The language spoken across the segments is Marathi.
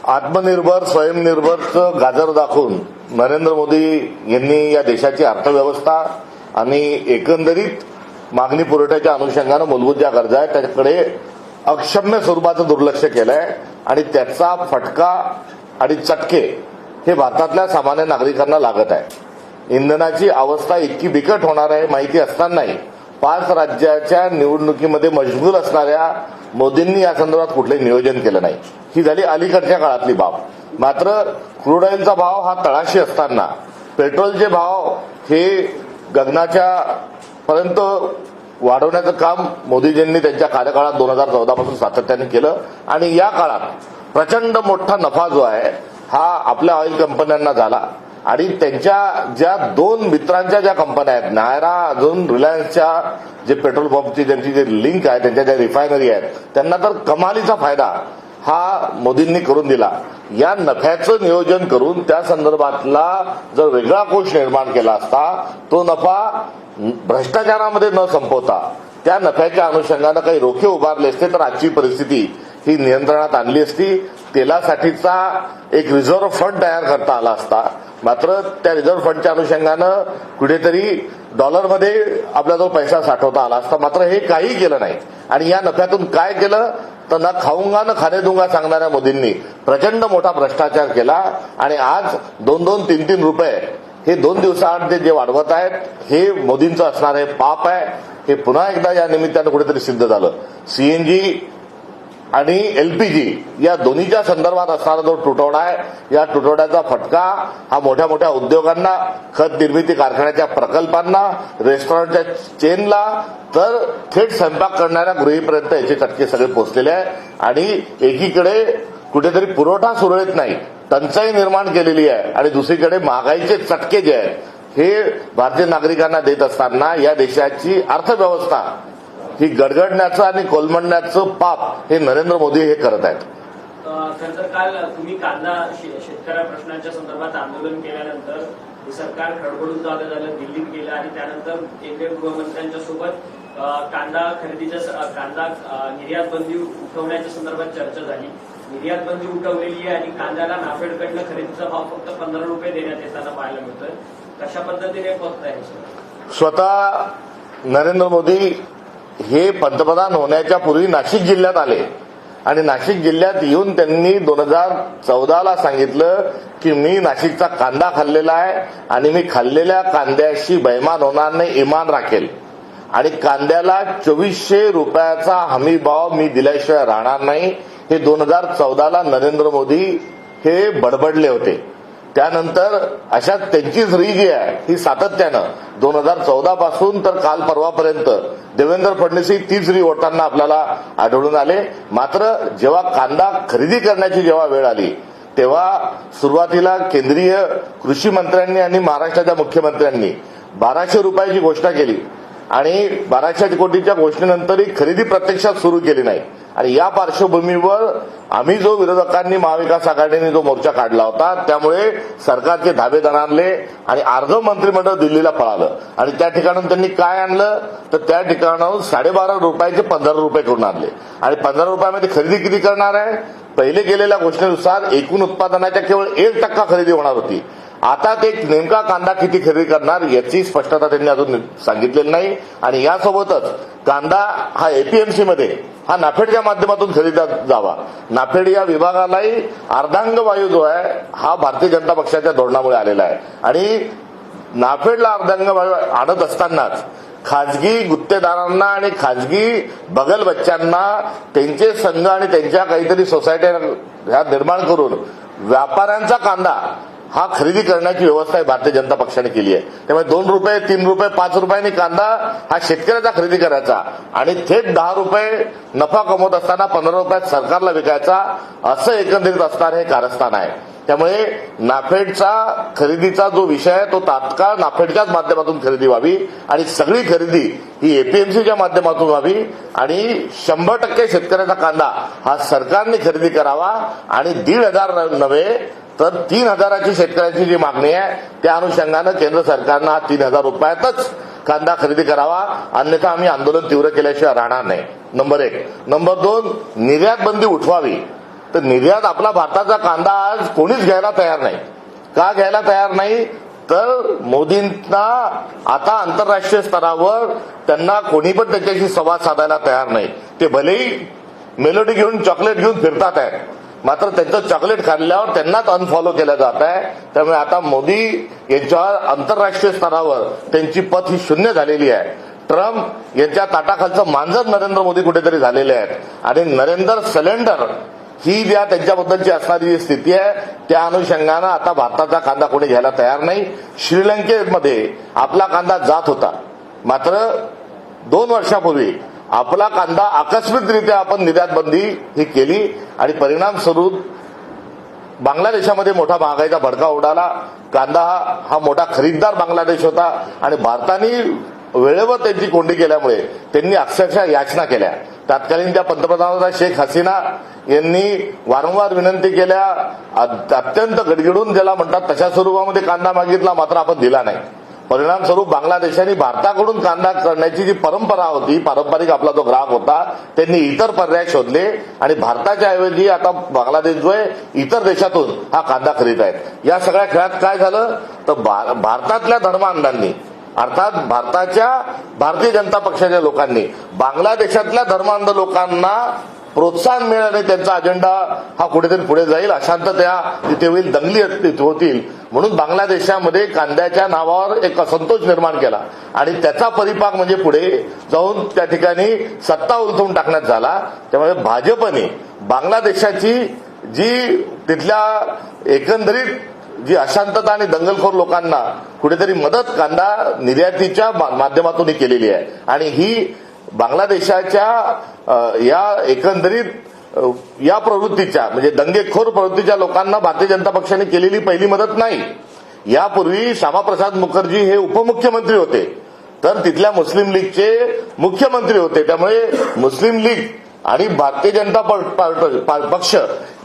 आत्मनिर्भर स्वयंनिर्भरचं गाजर दाखवून नरेंद्र मोदी यांनी या देशाची अर्थव्यवस्था आणि एकंदरीत मागणी पुरवठ्याच्या अनुषंगानं मूलभूत ज्या गरजा आहेत त्याच्याकडे अक्षम्य स्वरूपाचं दुर्लक्ष केलंय आणि त्याचा फटका आणि चटके हे भारतातल्या सामान्य नागरिकांना लागत आहे। इंधनाची अवस्था इतकी बिकट होणार आहे माहिती असतानाही 5 राज्याच्या निवडणुकीमध्ये मशगूल असणाऱ्या मोदींनी या संदर्भात कुठलंही नियोजन केलं नाही। ही झाली अलीकडच्या काळातली बाब। मात्र क्रूड ऑइलचा भाव हा तळाशी असताना पेट्रोलचे भाव हे गगनाच्या पर्यंत वाढवण्याचं काम मोदीजींनी त्यांच्या कार्यकाळात 2014 पासून सातत्याने केलं आणि या काळात प्रचंड मोठा नफा जो आहे हा आपल्या ऑइल कंपन्यांना झाला आणि त्यांच्या ज्या 2 मित्रांच्या ज्या कंपन्या आहेत नायरा अजून रिलायन्सच्या जे पेट्रोल पंपची ज्यांची जे लिंक आहे त्यांच्या ज्या रिफायनरी आहेत त्यांना तर कमालीचा फायदा हा मोदींनी करून दिला। या नफ्याचं नियोजन करून त्या संदर्भातला जर वेगळा कोश निर्माण केला असता तो नफा भ्रष्टाचारामध्ये न संपवता त्या नफ्याच्या अनुषंगानं काही रोखे उभारले असते तर आजची परिस्थिती ही नियंत्रणात आणली असती। तेलासाठीचा एक रिझर्व्ह फंड तयार करता आला असता। मात्र त्या रिझर्व्ह फंडच्या अनुषंगानं कुठेतरी डॉलरमध्ये आपल्याजवळ पैसा साठवता आला असता। मात्र हे काही केलं नाही आणि या नफ्यातून काय केलं तर ना खाऊंगा ना खाणे दूंगा सांगणाऱ्या मोदींनी प्रचंड मोठा भ्रष्टाचार केला आणि आज 2-2, 3-3 रुपये हे 2 दिवसाआड ते जे वाढवत आहेत हे मोदींचं असणार हे पाप आहे। हे पुन्हा एकदा या निमित्तानं कुठेतरी सिद्ध झालं। सीएनजी आणि एलपीजी या दोन्हीच्या संदर्भात असणारा जो तुटवडा आहे या तुटवड्याचा फटका हा मोठ्या मोठ्या उद्योगांना, खत निर्मिती कारखान्याच्या प्रकल्पांना, रेस्टॉरंटच्या चेनला तर थेट स्वयंपाक करणाऱ्या गृहीपर्यंत याचे चटके सगळे पोहोचलेले आहे आणि एकीकडे कुठेतरी पुरवठा सुरळीत नाही, टंचाई निर्माण केलेली आहे आणि दुसरीकडे महागाईचे चटके जे आहेत हे भारतीय नागरिकांना देत असताना या देशाची अर्थव्यवस्था ही गडगडण्याचं आणि कोलमडण्याचं पाप हे नरेंद्र मोदी हे करत आहेत। खरं तर काल तुम्ही कांदा शेतकऱ्या प्रश्नांच्या संदर्भात आंदोलन केल्यानंतर सरकार खडबडून जागा झालं, दिल्लीत गेलं आणि त्यानंतर केंद्रीय गृहमंत्र्यांच्या सोबत कांदा निर्यात बंदी उठवण्याच्या संदर्भात चर्चा झाली। निर्यात बंदी उठवलेली आहे आणि कांद्याला नाफेडकडनं खरेदीचा भाव फक्त 15 रुपये देण्यात येताना पाहायला मिळतोय। कशा पद्धतीने पोहोचत आहे? स्वतः नरेंद्र मोदी हे पंतप्रधान होण्याच्या पूर्वी नाशिक जिल्ह्यात आले आणि नाशिक जिल्ह्यात येऊन त्यांनी 2014ला सांगितलं की मी नाशिकचा कांदा खाल्लेला आहे आणि मी खाल्लेल्या कांद्याशी बैमान होणार नाही, इमान राखेल आणि कांद्याला 2400 रुपयाचा हमी भाव मी दिल्याशिवाय राहणार नाही। हे 2014ला नरेंद्र मोदी हे बडबडले होते। त्यानंतर अशा त्यांचीच री जी आहे ही सातत्यानं 2014 पासून तर काल परवापर्यंत देवेंद्र फडणवीस तीच री ओढताना आपल्याला आढळून आले। मात्र जेव्हा कांदा खरेदी करण्याची जेव्हा वेळ आली तेव्हा सुरुवातीला केंद्रीय कृषी मंत्र्यांनी आणि महाराष्ट्राच्या मुख्यमंत्र्यांनी 1200 रुपयाची घोषणा केली आणि 1200 कोटीच्या घोषणेनंतरही खरेदी प्रत्यक्षात सुरू केली नाही आणि या पार्श्वभूमीवर आम्ही जो विरोधकांनी महाविकास आघाडीने जो मोर्चा काढला होता त्यामुळे सरकारचे धाबे दणाणले आणि अर्ध मंत्रिमंडळ दिल्लीला पळालं आणि त्या ठिकाणून त्यांनी काय आणलं तर त्या ठिकाणाहून 12.5 रुपयाचे 15 रुपये करून आणले आणि 15 रुपयामध्ये खरेदी किती करणार आहे? पहिले केलेल्या घोषणेनुसार एकूण उत्पादनाच्या केवळ 1% खरेदी होणार होती। आता ते नेमका कांदा किती खरेदी करणार याची स्पष्टता त्यांनी अजून सांगितलेली नाही आणि यासोबतच कांदा हा एपीएमसी मध्ये हा नाफेडच्या माध्यमातून खरेदीला जावा। नाफेड या विभागालाही अर्धांग वायू जो आहे हा भारतीय जनता पक्षाच्या धोरणामुळे आलेला आहे आणि नाफेडला अर्धांग वायू आणत असतानाच खाजगी गुत्तेदारांना आणि खाजगी बगल बच्च्यांना त्यांचे संघ आणि त्यांच्या काहीतरी सोसायट्या निर्माण करून व्यापाऱ्यांचा कांदा हा खरेदी करण्याची व्यवस्था भारतीय जनता पक्षाने केली आहे। त्यामुळे 2 रुपये, 3 रुपये, 5 रुपयांनी कांदा हा शेतकऱ्याचा खरेदी करायचा आणि थेट 10 रुपये नफा कमवत असताना 15 रुपयात सरकारला विकायचा असं एकंदरीत असणार हे कारस्थान आहे। त्यामुळे नाफेडचा खरेदीचा जो विषय आहे तो तात्काळ नाफेडच्याच माध्यमातून खरेदी व्हावी आणि सगळी खरेदी ही एपीएमसीच्या माध्यमातून व्हावी आणि 100% शेतकऱ्याचा कांदा हा सरकारने खरेदी करावा आणि 1,500 नव्हे तर 3,000ची शेतकऱ्यांची जी मागणी आहे त्या अनुषंगानं केंद्र सरकारनं 3,000 रुपयातच कांदा खरेदी करावा, अन्यथा आम्ही आंदोलन तीव्र केल्याशिवाय राहणार नाही। नंबर 1। नंबर 2, निर्यात बंदी उठवावी तर निर्यात आपला भारताचा कांदा आज कोणीच घ्यायला तयार नाही. का घ्यायला तयार नाही? तर मोदींना आता आंतरराष्ट्रीय स्तरावर त्यांना कोणी पण त्याच्याशी संवाद साधायला तयार नाही. ते भलेही मेलोडी घेऊन चॉकलेट घेऊन फिरतात आहेत, मात्र त्यांचं चॉकलेट खाल्ल्यावर त्यांनाच अनफॉलो केलं जात आहे. त्यामुळे आता मोदी यांच्यावर आंतरराष्ट्रीय स्तरावर त्यांची पत ही शून्य झालेली आहे. ट्रम्प यांच्या ताटाखालचं मांजर नरेंद्र मोदी कुठेतरी झालेले आहेत आणि नरेंद्र सिलेंडर ही ज्या त्यांच्याबद्दलची असणारी जी स्थिती आहे त्या अनुषंगानं आता भारताचा कांदा कोणी घ्यायला तयार नाही. श्रीलंकेमध्ये आपला कांदा जात होता, मात्र 2 वर्षापूर्वी आपला कांदा आकस्मिकरित्या आपण निर्यात बंदी ही केली आणि परिणामस्वरूप बांगलादेशामध्ये मोठा महागाईचा भडका उडाला. कांदा हा मोठा खरीददार बांगलादेश होता आणि भारताने वेळेवर त्यांची कोंडी केल्यामुळे त्यांनी अक्षरशः याचना केल्या. तत्कालीन त्या पंतप्रधान शेख हसीना यांनी वारंवार विनंती केल्या, अत्यंत गडगडून ज्याला म्हणतात तशा स्वरूपामध्ये कांदा मागितला, मात्र आपण दिला नाही. परिणामस्वरूप बांगलादेशाने भारताकडून कांदा करण्याची जी परंपरा होती, पारंपरिक आपला जो ग्राहक होता, त्यांनी इतर पर्याय शोधले आणि भारताच्या ऐवजी आता बांगलादेश जो आहे इतर देशातून हा कांदा खरीद आहेत. या सगळ्या खेळात काय झालं तर भारतातल्या धर्मांधांनी अर्थात भारतीय जनता पक्षाच्या लोकांनी बांगलादेशातल्या धर्मांध लोकांना प्रोत्साहन मिळाले, त्यांचा अजेंडा हा कुठेतरी पुढे जाईल, अशांतता तिथे होईल, दंगली होतील, म्हणून बांगलादेशामध्ये कांद्याच्या नावावर एक असंतोष निर्माण केला आणि त्याचा परिपाक म्हणजे पुढे जाऊन त्या ठिकाणी सत्ता उलथवून टाकण्यात झाला. त्यामुळे भाजपने बांगलादेशाची जी तिथल्या एकंदरीत जी अशांतता आणि दंगलखोर लोकांना कुठेतरी मदत कांदा निर्यातीच्या माध्यमातून केलेली आहे आणि ही बांगलादेशाच्या या एकंदरीत या प्रवृत्तीच्या म्हणजे दंगेखोर प्रवृत्तीच्या लोकांना भारतीय जनता पक्षाने केलेली पहिली मदत नाही. यापूर्वी श्यामाप्रसाद मुखर्जी हे उपमुख्यमंत्री होते, तर तिथल्या मुस्लिम लीगचे मुख्यमंत्री होते. त्यामुळे मुस्लिम लीग आणि भारतीय जनता पक्ष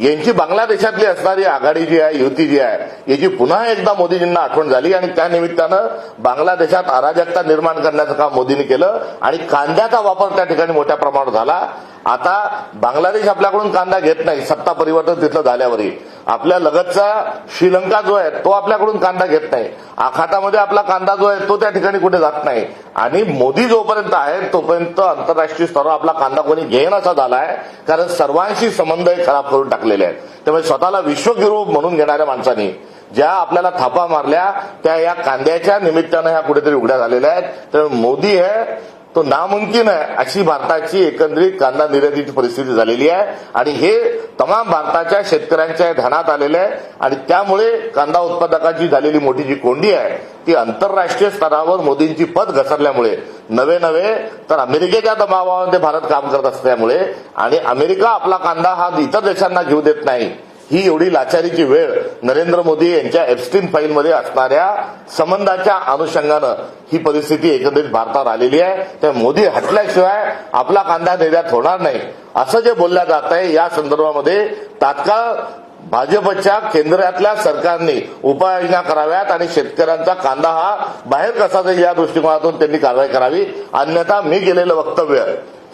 यांची बांगलादेशातली असणारी आघाडी जी आहे, युती जी आहे, याची पुन्हा एकदा मोदीजींना आठवण झाली आणि त्या निमित्तानं बांगलादेशात अराजकता निर्माण करण्याचं काम मोदींनी केलं आणि कांद्याचा वापर त्या ठिकाणी मोठ्या प्रमाणावर झाला. आता बांगलादेश आपल्याकडून कांदा घेत नाही, सत्ता परिवर्तन तिथलं झाल्यावरही. आपल्या लगतचा श्रीलंका जो आहे तो आपल्याकडून कांदा घेत नाही. आखातामध्ये आपला कांदा जो आहे तो त्या ठिकाणी कुठे जात नाही आणि मोदी जोपर्यंत आहे तोपर्यंत आंतरराष्ट्रीय स्तरावर आपला कांदा कोणी घेईन असा झालाय, कारण सर्वांशी संबंध खराब करून टाकलेले आहेत. त्यामुळे स्वतःला विश्वगुरू म्हणून घेणाऱ्या माणसांनी ज्या आपल्याला थापा मारल्या त्या या कांद्याच्या निमित्तानं ह्या कुठेतरी उघड्या झालेल्या आहेत. त्यामुळे मोदी हे तो नामुमकिन आहे अशी भारताची एकंदरीत कांदा निर्यातीची परिस्थिती झालेली आहे आणि हे तमाम भारताच्या शेतकऱ्यांच्या ध्यानात आलेलं आहे आणि त्यामुळे कांदा उत्पादकांची झालेली मोठी जी कोंडी आहे ती आंतरराष्ट्रीय स्तरावर मोदींची पत घसरल्यामुळे नवे तर अमेरिकेच्या दबावामध्ये भारत काम करत असल्यामुळे आणि अमेरिका आपला कांदा हा इतर देशांना घेऊ देत नाही, ही एवढी लाचारीची वेळ नरेंद्र मोदी यांच्या एप्स्टीन फाईलमध्ये असणाऱ्या संबंधाच्या अनुषंगानं ही परिस्थिती एकंदरीत भारतावर आलेली आहे. तर मोदी हटल्याशिवाय आपला कांदा निर्यात होणार नाही असं जे बोललं जात आहे, या संदर्भामध्ये तात्काळ भाजपच्या केंद्रातल्या सरकारने उपाययोजना कराव्यात आणि शेतकऱ्यांचा कांदा हा बाहेर कसा जाईल या दृष्टिकोनातून त्यांनी कारवाई करावी. अन्यथा मी केलेलं वक्तव्य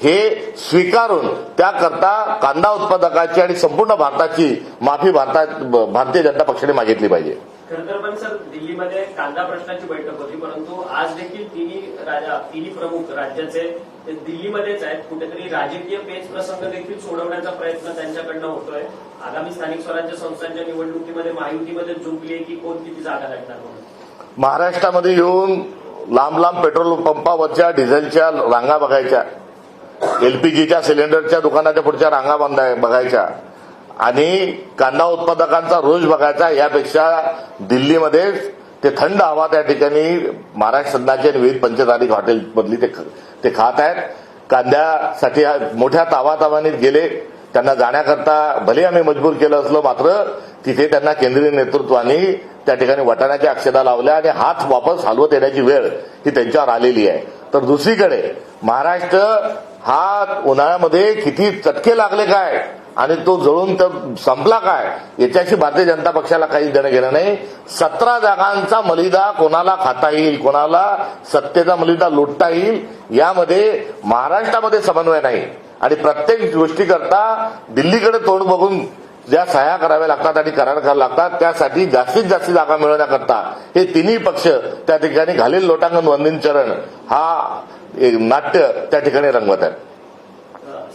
हे स्वीकारून त्याकरता कांदा उत्पादकाची आणि संपूर्ण भारताची माफी भारतीय जनता पक्षाने मागितली पाहिजे. खरं तर पण सर, दिल्लीमध्ये कांदा प्रश्नाची बैठक होती, परंतु आज देखील तिन्ही प्रमुख राज्याचे दिल्लीमध्येच आहेत. कुठेतरी राजकीय पेच प्रसंग देखील सोडवण्याचा प्रयत्न त्यांच्याकडनं होतोय. आगामी स्थानिक स्वराज्य संस्थांच्या निवडणुकीमध्ये महायुतीमध्ये जुंपली की कोण किती जागा लागणार म्हणून महाराष्ट्रामध्ये येऊन लांब पेट्रोल पंपावरच्या डिझेलच्या रांगा बघायच्या, एलपीजीच्या सिलेंडरच्या दुकानाच्या पुढच्या रांगा बघायच्या आणि कांदा उत्पादकांचा रोष बघायचा. यापेक्षा दिल्लीमध्ये ते थंड हवा त्या ठिकाणी महाराष्ट्र सदनाचे विविध पंचतारिक हॉटेलमधली ते खात आहेत. कांद्यासाठी मोठ्या तावातावानीत गेले, त्यांना जाण्याकरता भले आम्ही मजबूर केलं असलं, मात्र तिथे त्यांना केंद्रीय नेतृत्वाने त्या ठिकाणी वटाण्याच्या अक्षता लावल्या आणि हात वापस हलवत येण्याची वेळ ही त्यांच्यावर आलेली आहे. तर दुसरीकडे महाराष्ट्र हा उन्हाळ्यामध्ये किती चटके लागले काय आणि तो जळून तर संपला काय याच्याशी भारतीय जनता पक्षाला काही देणं घेणं नाही. 17 जागांचा मलिदा कोणाला खाता येईल, कोणाला सत्तेचा मलिदा लुटता येईल, यामध्ये महाराष्ट्रामध्ये समन्वय नाही आणि प्रत्येक गोष्टीकरता दिल्लीकडे तोंड बघून ज्या सह्या कराव्या लागतात आणि करार करावे लागतात त्यासाठी जास्तीत जास्त जागा मिळवण्याकरता हे तिन्ही पक्ष त्या ठिकाणी घालील लोटांगण वंदन चरण हा एक नाट्य त्या ठिकाणी रंगवत आहेत.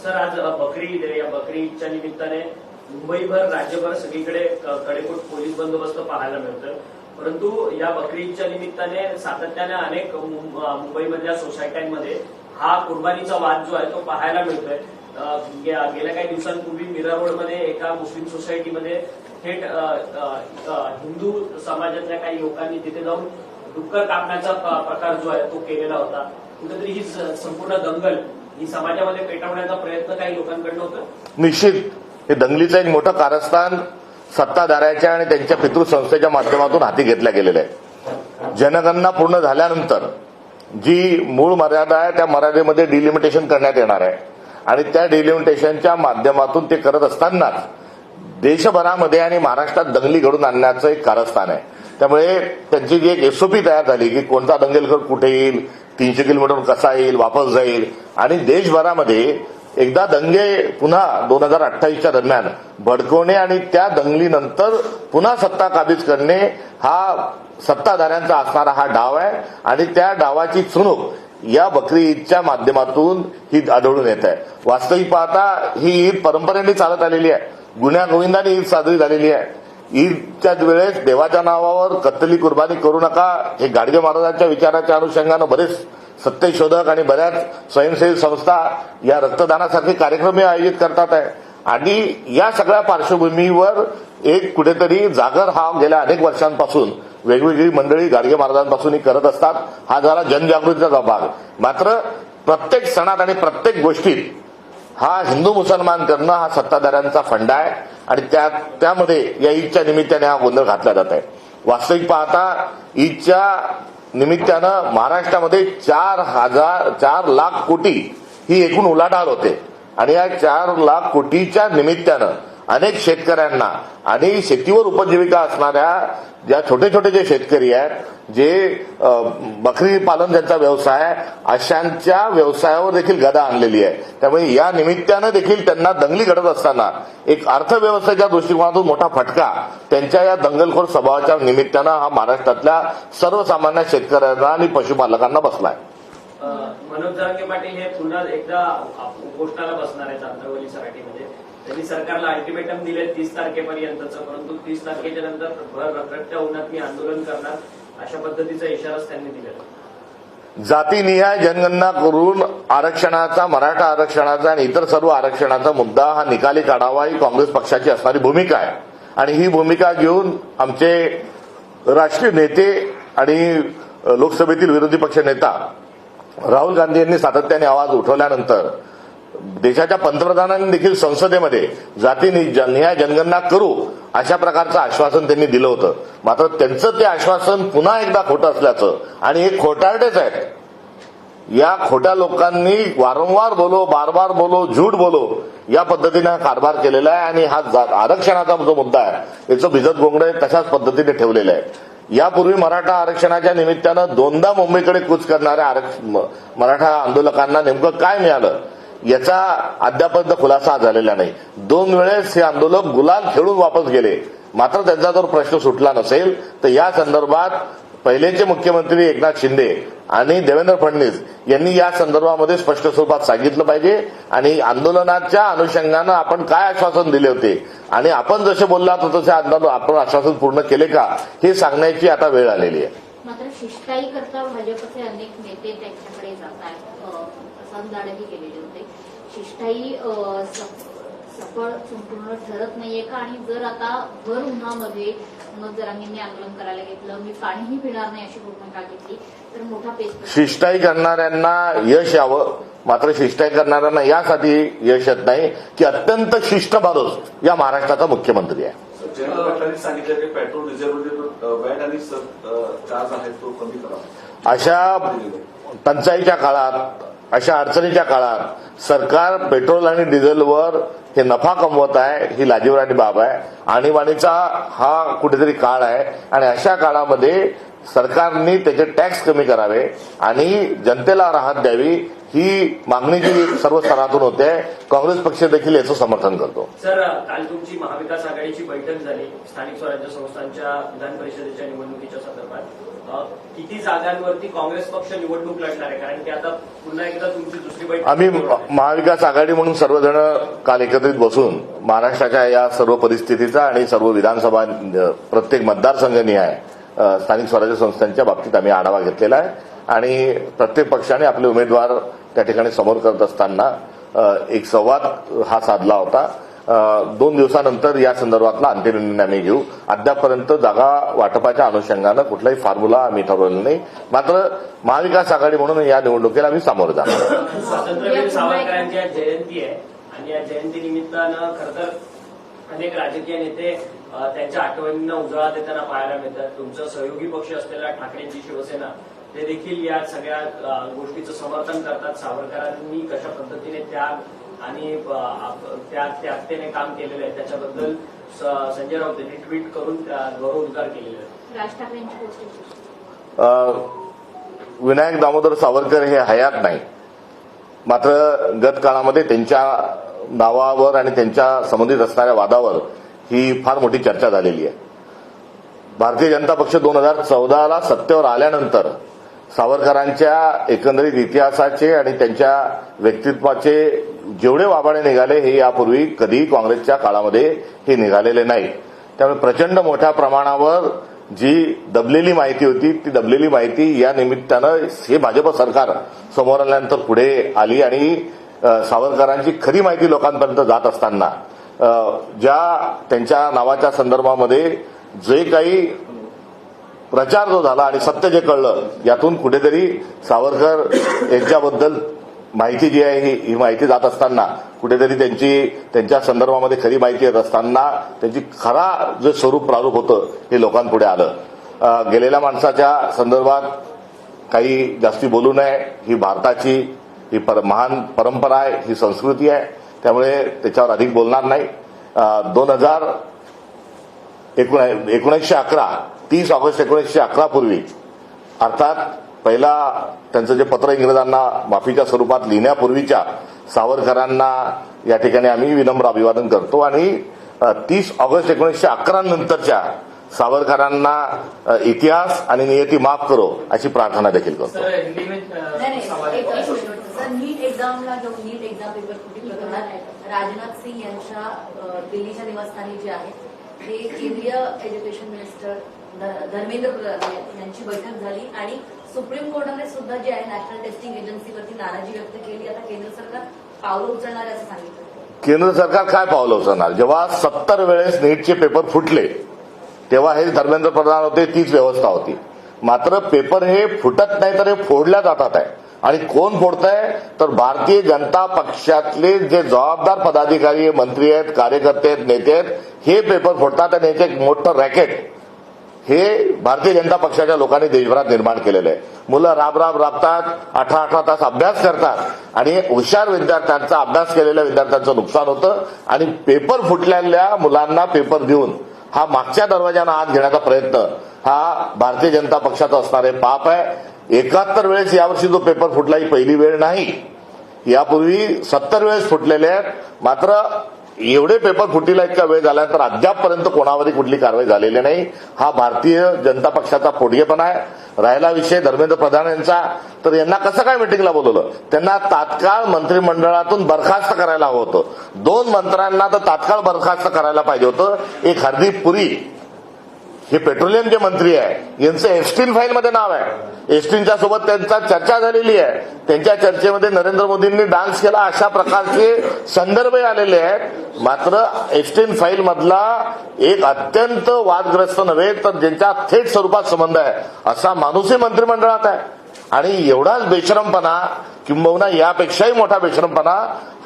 सर, आज बकरी ईद आहे. या बकरी ईदच्या निमित्ताने मुंबईभर, राज्यभर सगळीकडे कडेकोट पोलीस बंदोबस्त पाहायला मिळतोय. परंतु या बकरी ईदच्या निमित्ताने सातत्याने अनेक मुंबईमधल्या सोसायट्यांमध्ये हा कुर्बानीचा वाद जो आहे तो पाहायला मिळतोय. गेल्या काही दिवसांपूर्वी मीरा रोडमध्ये एका मुस्लिम सोसायटीमध्ये थेट हिंदू समाजातल्या काही लोकांनी तिथे जाऊन डुक्कर कापण्याचा प्रकार जो आहे तो केलेला होता. कुठेतरी ही संपूर्ण दंगल ही समाजामध्ये पेटवण्याचा प्रयत्न काही लोकांकडनं होता. निश्चित हे दंगलीचं एक मोठं कारस्थान सत्ताधाऱ्याच्या आणि त्यांच्या पितृसंस्थेच्या माध्यमातून हाती घेतल्या गेलेलं आहे. जनगणना पूर्ण झाल्यानंतर जी मूळ मर्यादा आहे त्या मर्यादेमध्ये डिलिमिटेशन करण्यात येणार आहे आणि त्या डिलिमिटेशनच्या माध्यमातून ते करत असतानाच देशभरामध्ये आणि महाराष्ट्रात दंगली घडून आणण्याचं एक कारस्थान आहे. त्यामुळे त्यांची जी एक एसओपी तयार झाली की कोणता दंगलखोर कुठे येईल, 300 किलोमीटर कसा येईल, वापस जाईल आणि देशभरामध्ये एकदा दंगे पुन्हा 2028च्या दरम्यान भडकवणे आणि त्या दंगलीनंतर पुन्हा सत्ता काबीज करणे हा सत्ताधाऱ्यांचा असणारा हा डाव आहे आणि त्या डावाची चुणूक या बकरी ईदच्या माध्यमातून ही आढळून येत आहे. वास्तविक पाहता ही ईद परंपरेने चालत आलेली आहे. गुन्ह्या गोविंदाने ईद साजरी झालेली आहे. ईदच्या वेळेस देवाच्या नावावर कत्तली कुर्बानी करू नका हे गाडगे महाराजांच्या विचाराच्या अनुषंगानं बरेच सत्यशोधक आणि बऱ्याच स्वयंसेवी संस्था या रक्तदानासारखे कार्यक्रम आयोजित करतात आहे आणि या सगळ्या पार्श्वभूमीवर एक कुठेतरी जागर हा गेल्या अनेक वर्षांपासून वेगवेगळी मंडळी गाडगे महाराजांपासूनही करत असतात. हा झाला जनजागृतीचा भाग. मात्र प्रत्येक सणात आणि प्रत्येक गोष्टीत हा हिंदू मुसलमान करणं हा सत्ताधाऱ्यांचा फंडा आहे आणि त्यामध्ये या ईदच्या निमित्ताने हा गोंधळ घातला जात आहे. वास्तविक पाहता ईदच्या निमित्तानं महाराष्ट्रामध्ये 4 लाख कोटी ही एकूण उलाढाल होते आणि या 4 लाख कोटीच्या निमित्तानं अनेक शेतकऱ्यांना आणि शेतीवर उपजीविका असणाऱ्या ज्या छोटे छोटे जे शेतकरी आहेत, जे बकरी पालन ज्यांचा व्यवसाय आहे, अशांच्या व्यवसायावर देखील गदा आणलेली आहे. त्यामुळे या निमित्तानं देखील त्यांना दंगली घडत असताना एक अर्थव्यवस्थेच्या दृष्टिकोनातून मोठा फटका त्यांच्या या दंगलखोर स्वभावाच्या निमित्तानं हा महाराष्ट्रातल्या सर्वसामान्य शेतकऱ्यांना आणि पशुपालकांना बसलाय. मनोज जरांगे पाटील हे पुन्हा एकदा उपोषणाला बसणार आहेत आंतरवली सराटीमध्ये. त्यांनी सरकारला अल्टिमेटम दिले 30 तारखेपर्यंतचं, परंतु 30 तारखेच्या नंतर भर रखरखत्या उन्हात मी आंदोलन करणार अशा पद्धतीचा इशाराच त्यांनी दिलेला. जातीनिहाय जनगणना करून आरक्षणाचा, मराठा आरक्षणाचा आणि इतर सर्व आरक्षणाचा मुद्दा हा निकाली काढावा ही काँग्रेस पक्षाची असणारी भूमिका आहे आणि ही भूमिका घेऊन आमचे राष्ट्रीय नेते आणि लोकसभेतील विरोधी पक्ष नेता राहुल गांधी यांनी सातत्याने आवाज उठवल्यानंतर देशाच्या पंतप्रधानांनी देखील संसदेमध्ये जातीनिहाय जनगणना करू अशा प्रकारचं आश्वासन त्यांनी दिलं होतं. मात्र त्यांचं ते आश्वासन पुन्हा एकदा खोटं असल्याचं आणि हे खोटारडेच आहेत. या खोट्या लोकांनी वारंवार बोलो, बार बार बोलो, झूठ बोलो या पद्धतीने हा कारभार केलेला आहे आणि हा आरक्षणाचा जो मुद्दा आहे याचं भिजत गोंगडे तशाच पद्धतीने ठेवलेलं आहे. यापूर्वी मराठा आरक्षणाच्या निमित्तानं 2दा मुंबईकडे कूच करणाऱ्या मराठा आंदोलकांना नेमकं काय मिळालं याचा अद्यापर्यंत खुलासा झालेला नाही. 2 वेळेस हे आंदोलक गुलाल खेळून वापस गेले. मात्र त्यांचा जर प्रश्न सुटला नसेल तर या संदर्भात पहिलेचे मुख्यमंत्री एकनाथ शिंदे आणि देवेंद्र फडणवीस यांनी या संदर्भामध्ये स्पष्ट स्वरूपात सांगितलं पाहिजे आणि आंदोलनाच्या अनुषंगानं आपण काय आश्वासन दिले होते आणि आपण जसे बोललात तसे आपण आश्वासन पूर्ण केले का हे सांगण्याची आता वेळ आलेली आहे. मात्र शिष्टाई करता भाजपचे अनेक नेते त्यांच्याकडे जात आहेत. संधाडही केलेले होते. शिष्टाई सफळ संपूर्ण ठरत नाहीये का? आणि जर आता भर उन्हामध्ये मनोज जरांगेंनी आंदोलन करायला घेतलं, मी पाणीही पिणार नाही अशी भूमिका घेतली तर मोठा पेच. शिष्टाई करणाऱ्यांना यश यावं, मात्र शिष्टाई करणाऱ्यांना यासाठी यश येत नाही की अत्यंत शिष्ट माणूस या महाराष्ट्राचा मुख्यमंत्री आहे. जयंत पाटलांनी सांगितलं की पेट्रोल डिझेलमध्ये वॅट आणि चार्ज आहे तो कमी करा. अशा टंचाईच्या काळात, अशा अडचणीच्या काळात सरकार पेट्रोल आणि डिझेलवर हे नफा कमवत आहे ही लाजिरवाणी बाब आहे. आणीबाणीचा हा कुठेतरी काळ आहे आणि अशा काळामध्ये सरकारने त्याचे टॅक्स कमी करावे आणि जनतेला राहत द्यावी ही मागणी जी सर्व स्तरातून होते, काँग्रेस पक्ष देखील याचं समर्थन करतो. सर, काल तुमची महाविकास आघाडीची बैठक झाली स्थानिक स्वराज्य संस्थांच्या विधान परिषदेच्या निवडणुकीच्या संदर्भात. किती जागांवरती काँग्रेस पक्ष निवडणूक लढणार आहे? कारण की आता पुन्हा एकदा तुमची दुसरी बैठक आम्ही महाविकास आघाडी म्हणून सर्वजण काल एकत्रित बसून महाराष्ट्राच्या या सर्व परिस्थितीचा आणि सर्व विधानसभा प्रत्येक मतदारसंघनिहाय स्थानिक स्वराज्य संस्थांच्या बाबतीत आम्ही आढावा घेतलेला आहे आणि प्रत्येक पक्षाने आपले उमेदवार त्या ठिकाणी समोर करत असताना एक संवाद हा साधला होता. 2 दिवसानंतर या संदर्भातला अंतिम निर्णय आम्ही घेऊ. अद्यापपर्यंत जागा वाटपाच्या अनुषंगानं कुठलाही फॉर्म्युला आम्ही ठरवलेला नाही. मात्र महाविकास आघाडी म्हणून या निवडणुकीला आम्ही सामोरं जाणार. स्वातंत्र्यवीर सावरकरांची आज जयंती आहे आणि या जयंतीनिमित्तानं खरं तर अनेक राजकीय नेते त्यांच्या आठवणींना उजाळा देताना पाहायला मिळतात. तुमचा सहयोगी पक्ष असलेला ठाकरेंची शिवसेना ते देखील या सगळ्या गोष्टीचं समर्थन करतात. सावरकरांनी कशा पद्धतीने त्याग आणि त्यागतेने काम केलेलं आहे त्याच्याबद्दल संजय राऊत यांनी ट्विट करून गौरवोद्गार केलेले आहेत. राज ठाकरेंची गोष्ट विनायक दामोदर सावरकर हे हयात नाही. मात्र गत काळामध्ये त्यांच्या नावावर आणि त्यांच्या संबंधित असणाऱ्या वादावर ही फार मोठी चर्चा झालेली आहे. भारतीय जनता पक्ष 2014ला सत्तेवर आल्यानंतर सावरकरांच्या एकंदरीत इतिहासाचे आणि त्यांच्या व्यक्तित्वाचे जेवढे वाबाडे निघाले हे यापूर्वी कधीही काँग्रेसच्या काळामध्ये हे निघालेले नाही. त्यामुळे प्रचंड मोठ्या प्रमाणावर जी दबलेली माहिती होती ती दबलेली माहिती या निमित्तानं हे भाजप सरकार समोर आल्यानंतर पुढे आली आणि सावरकरांची खरी माहिती लोकांपर्यंत जात असताना ज्या त्यांच्या नावाच्या संदर्भामध्ये जे काही प्रचार जो झाला आणि सत्य जे कळलं यातून कुठेतरी सावरकर यांच्याबद्दल माहिती जी आहे ही माहिती जात असताना कुठेतरी त्यांच्या संदर्भामध्ये खरी माहिती येत असताना त्यांची खरा जे स्वरूप प्रारूप होतं हे लोकांपुढे आलं. गेलेल्या माणसाच्या संदर्भात काही जास्ती बोलू नये. ही भारताची ही महान परंपरा आहे, ही संस्कृती आहे. त्यामुळे त्याच्यावर अधिक बोलणार नाही. 1911 30 ऑगस्ट 1911 पूर्वी अर्थात पहिला त्यांचं जे पत्र इंग्रजांना माफीच्या स्वरूपात लिहिण्यापूर्वीच्या सावरकरांना या ठिकाणी आम्ही विनम्र अभिवादन करतो आणि 30 ऑगस्ट 1911 नंतरच्या सावरकरांना इतिहास आणि नियती माफ करो अशी प्रार्थना देखील करतो. नीट एक्झामला जो नीट एक्झाम पेपर फुटी प्रकरणात राजनाथ सिंह यांच्या दिल्लीच्या निवासस्थानी जे आहे ते केंद्रीय एज्युकेशन मिनिस्टर धर्मेंद्र प्रधान यांची बैठक झाली आणि सुप्रीम कोर्टाने सुद्धा जे आहे नॅशनल टेस्टिंग एजन्सीवरती नाराजी व्यक्त केली. आता केंद्र सरकार पावलं उचलणार आहे असं सांगितलं. केंद्र सरकार काय पावलं उचलणार? जेव्हा 70 वेळेस नीटचे पेपर फुटले तेव्हा हे धर्मेंद्र प्रधान होते, तीच व्यवस्था होती. मात्र पेपर हे फुटत नाही तर हे फोडल्या जातात आहे. आणि कोण फोडतंय तर भारतीय जनता पक्षातले जे जबाबदार पदाधिकारी मंत्री आहेत, कार्यकर्ते आहेत, नेते आहेत हे पेपर फोडतात आणि याचे एक मोठं रॅकेट हे भारतीय जनता पक्षाच्या लोकांनी देशभरात निर्माण केलेलं आहे. मुलं राबतात, 18 तास अभ्यास करतात आणि हुशार विद्यार्थ्यांचा अभ्यास केलेल्या विद्यार्थ्यांचं नुकसान होतं आणि पेपर फुटलेल्या मुलांना पेपर देऊन हा मागच्या दरवाजानं आत घेण्याचा प्रयत्न हा भारतीय जनता पक्षाचा असणारे पाप आहे. 71 वेळेस यावर्षी जो पेपर फुटला ही पहिली वेळ नाही. यापूर्वी 70 वेळेस फुटलेले आहेत. मात्र एवढे पेपर फुटीला इतका वेळ झाल्यानंतर अद्यापपर्यंत कोणावरही कुठली कारवाई झालेली नाही. हा भारतीय जनता पक्षाचा पोटगेपणा आहे. राहिला विषय धर्मेंद्र प्रधान यांचा, तर यांना कसं काय मिटिंगला बोलवलं? त्यांना तात्काळ मंत्रिमंडळातून बरखास्त करायला हवं होतं. 2 मंत्र्यांना तर तात्काळ बरखास्त करायला पाहिजे होतं. एक हरदीप पुरी हे पेट्रोलियमचे मंत्री आहे, यांचं एस्टीन फाईलमध्ये नाव आहे. एस्टीनच्या सोबत त्यांचा चर्चा झालेली आहे. त्यांच्या चर्चेमध्ये नरेंद्र मोदींनी डान्स केला अशा प्रकारचे संदर्भ आलेले आहेत. मात्र एस्टीन फाईल मधला एक अत्यंत वादग्रस्त नव्हे तर ज्यांच्या थेट स्वरूपात संबंध आहे असा माणूसही मंत्रिमंडळात आहे. आणि एवढाच बेशरमपणा किंबहुना यापेक्षाही मोठा बेशरमपणा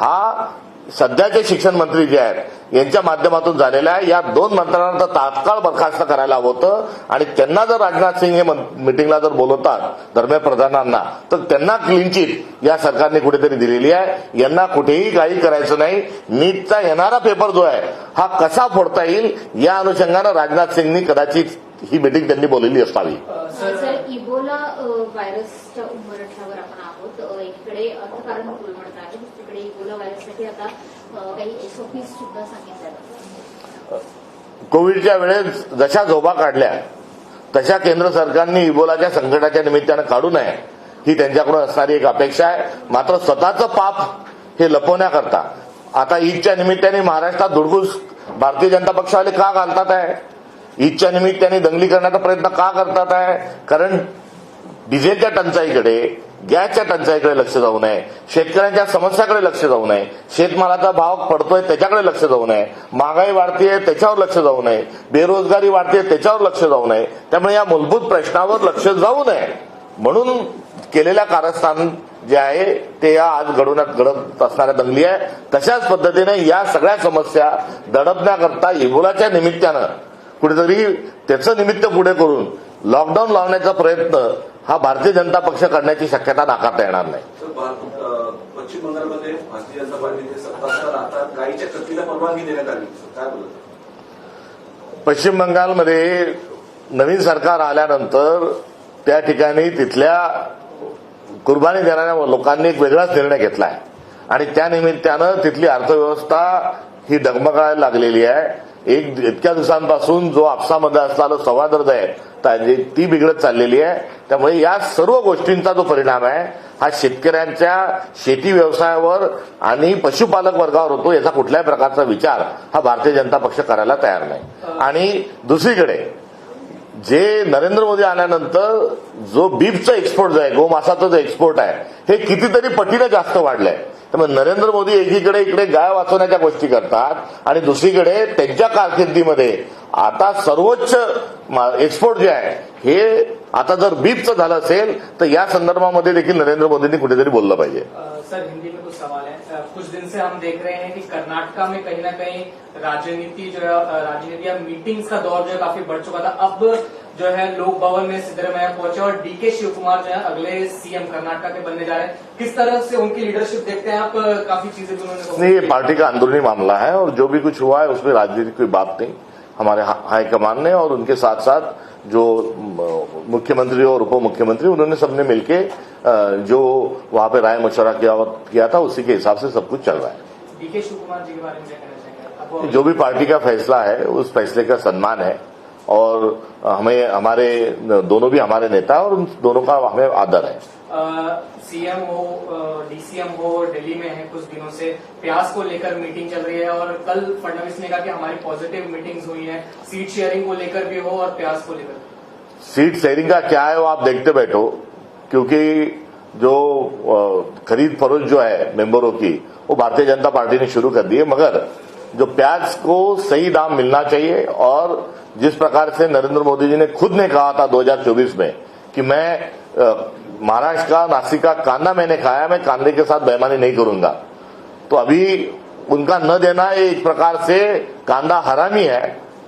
हा सध्याचे शिक्षण मंत्री जे आहेत यांच्या माध्यमातून झालेला आहे. या 2 मंत्र्यांना तर तात्काळ बरखास्त करायला हवं होतं आणि त्यांना जर राजनाथ सिंह हे मिटिंगला जर बोलवतात धर्मेंद्र प्रधानांना तर त्यांना क्लीन चिट या सरकारने कुठेतरी दिलेली आहे. यांना कुठेही काही करायचं नाही. नीटचा येणारा पेपर जो आहे हा कसा फोडता येईल या अनुषंगानं राजनाथ सिंहनी कदाचित ही मिटिंग त्यांनी बोलवली असावी. सर, इबोला व्हायरसच्या उंबरठ्यावर आपण आहोत. आहोत. एकीकडे अर्थकारण कोलमडत आहे, दुसरीकडे इबोला व्हायरससाठी आता काही SOPs सुद्धा सांगितल्या. कोविडच्या वेळेस जशा झोपा काढल्या तशा केंद्र सरकारने इबोलाच्या संकटाच्या निमित्तानं काढू नये ही त्यांच्याकडून असणारी एक अपेक्षा आहे. मात्र स्वतःचं पाप हे लपवण्याकरता आता ईदच्या निमित्ताने महाराष्ट्रात धुडगूस भारतीय जनता पक्षावाले का घालतात आहे? ईदच्या निमित्ताने दंगली करण्याचा प्रयत्न का करतात आहे? कारण डिझेलच्या टंचाईकडे, गॅसच्या टंचाईकडे लक्ष जाऊ नये, शेतकऱ्यांच्या समस्याकडे लक्ष जाऊ नये, शेतमालाचा भाव पडतोय त्याच्याकडे लक्ष जाऊ नये, महागाई वाढतीये त्याच्यावर लक्ष जाऊ नये, बेरोजगारी वाढते त्याच्यावर लक्ष जाऊ नये. त्यामुळे या मूलभूत प्रश्नावर लक्ष जाऊ नये म्हणून केलेल्या कारस्थान जे आहे ते या आज घडत असणाऱ्या दंगली आहे. तशाच पद्धतीने या सगळ्या समस्या दडपण्याकरता इबोलाच्या निमित्तानं कुठेतरी त्याचं निमित्त पुढे करून लॉकडाऊन लावण्याचा प्रयत्न हा भारतीय जनता पक्ष करण्याची शक्यता नाकारता येणार नाही. पश्चिम बंगालमध्ये भारतीय जनता पार्टीचे सत्ता असताना आता गायीच्या कत्तीला परवानगी देण्यात आली, काय बोलत? पश्चिम बंगालमध्ये नवीन सरकार आल्यानंतर त्या ठिकाणी तिथल्या कुर्बानी देणाऱ्या लोकांनी एक वेगळाच निर्णय घेतला आहे आणि त्या निमित्तानं तिथली अर्थव्यवस्था ही डगमगायला लागलेली आहे. इतक्या दिवसांपासून जो आपसामध्ये असलेला संवाद आहे ती बिघडत चाललेली आहे. त्यामुळे या सर्व गोष्टींचा जो परिणाम आहे हा शेतकऱ्यांच्या शेती व्यवसायावर आणि पशुपालक वर्गावर होतो याचा कुठल्याही प्रकारचा विचार हा भारतीय जनता पक्ष करायला तयार नाही. आणि दुसरीकडे जे नरेंद्र मोदी आल्यानंतर जो बीफचा एक्सपोर्ट जो आहे, गोमांसाचा जो एक्सपोर्ट आहे हे कितीतरी पटीने जास्त वाढलंय. त्यामुळे नरेंद्र मोदी एकीकडे इकडे गाय वाचवण्याच्या गोष्टी करतात आणि दुसरीकडे त्यांच्या कारकिर्दीमध्ये आता सर्वोच्च एक्सपोर्ट जे आहे हे आता जर बीफचं झालं असेल तर या संदर्भामध्ये देखील नरेंद्र मोदींनी कुठेतरी बोललं पाहिजे. सर, हिंदी में कुछ सवाल है. कुछ दिन से हम देख रहे हैं कि कर्नाटका में कहीं ना कहीं राजनीति या मीटिंग्स का दौर जो है काफी बढ़ चुका था. अब जो है लोक भवन में सिद्धरामैया पहुंचे और DK शिवकुमार जो है अगले CM कर्नाटका के बनने जा रहे हैं. किस तरह से उनकी लीडरशिप देखते हैं आप? काफी चीजें उन्होंने ये पार्टी का अंदरूनी मामला है और जो भी कुछ हुआ है उसमें राजनीति की कोई बात नहीं. हमारे हाईकमान ने और उनके साथ साथ जो मुख्यमंत्री और उप मुख्यमंत्री उन्होंने सबने मिलके जो वहां पे राय मशवरा किया था उसी के हिसाब से सब कुछ चल रहा है. DK शिवकुमार जी के बारे में क्या कहना चाहेंगे? जो भी पार्टी का फैसला है उस फैसले का सम्मान है और हमें हमारे दोनों भी हमारे नेता और उन दोनों का हमें आदर है. CM हो, DCM हो, दिल्ली में है कुछ दिनों से, प्याज को लेकर मीटिंग चल रही है और कल फडणवीस ने कहा कि हमारी पॉजिटिव मीटिंग्स हुई हैं, सीट शेयरिंग को लेकर भी हो और प्याज को लेकर. सीट शेयरिंग का क्या है वो आप देखते बैठो, क्योंकि जो खरीद फरोख्त जो है मेंबरों की वो भारतीय जनता पार्टी ने शुरू कर दी है. मगर जो प्याज को सही दाम मिलना चाहिए और जिस प्रकार से नरेंद्र मोदी जी ने खुद ने कहा था 2024 में कि मैं महाराष्ट्र का, नासिक का कांदा मैंने खाया, मैं कांदे के साथ बेईमानी नहीं करूंगा. तो अभी उनका न देना एक प्रकार से कांदा हरामी है.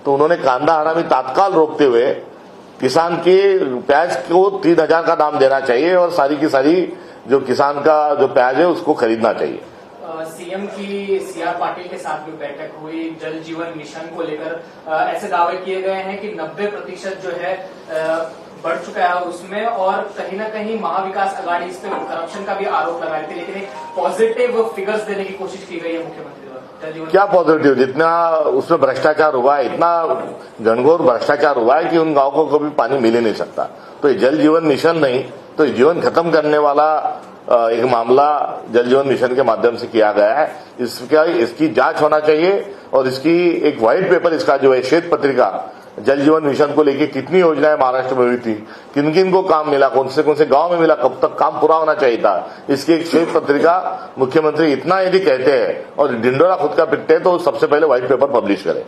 तो उन्होंने कांदा हरामी तात्काल रोकते हुए किसान के प्याज को 3,000 का दाम देना चाहिए और सारी की सारी जो किसान का जो प्याज है उसको खरीदना चाहिए. CM की CR पाटिल के साथ भी बैठक हुई, जल जीवन मिशन को लेकर ऐसे दावे किए गए हैं कि 90% जो है बढ़ चुका है उसमें, और कहीं ना कहीं महाविकास आघाड़ी इस पे करप्शन का भी आरोप लगा रही थी, लेकिन एक पॉजिटिव फिगर्स देने की कोशिश की गई है मुख्यमंत्री द्वारा. क्या पॉजिटिव? जितना उसमें भ्रष्टाचार हुआ है, इतना घनघोर भ्रष्टाचार हुआ है कि उन गांव को कभी पानी मिल ही नहीं सकता. तो ये जल जीवन मिशन नहीं, तो ये जीवन खत्म करने वाला एक मामला जल जीवन मिशन के माध्यम से किया गया है. इसकी जांच होना चाहिए और इसकी एक व्हाइट पेपर, इसका जो है श्वेत पत्रिका जल जीवन मिशन को लेके कितनी योजनाएं महाराष्ट्र में हुई थी, किन किन को काम मिला, कौन से गांव में मिला, कब तक काम पूरा होना चाहिए था, इसकी एक श्वेत पत्रिका मुख्यमंत्री इतना यदि कहते हैं और ढिंडोरा खुद का पिटते हैं तो सबसे पहले व्हाइट पेपर पब्लिश करें.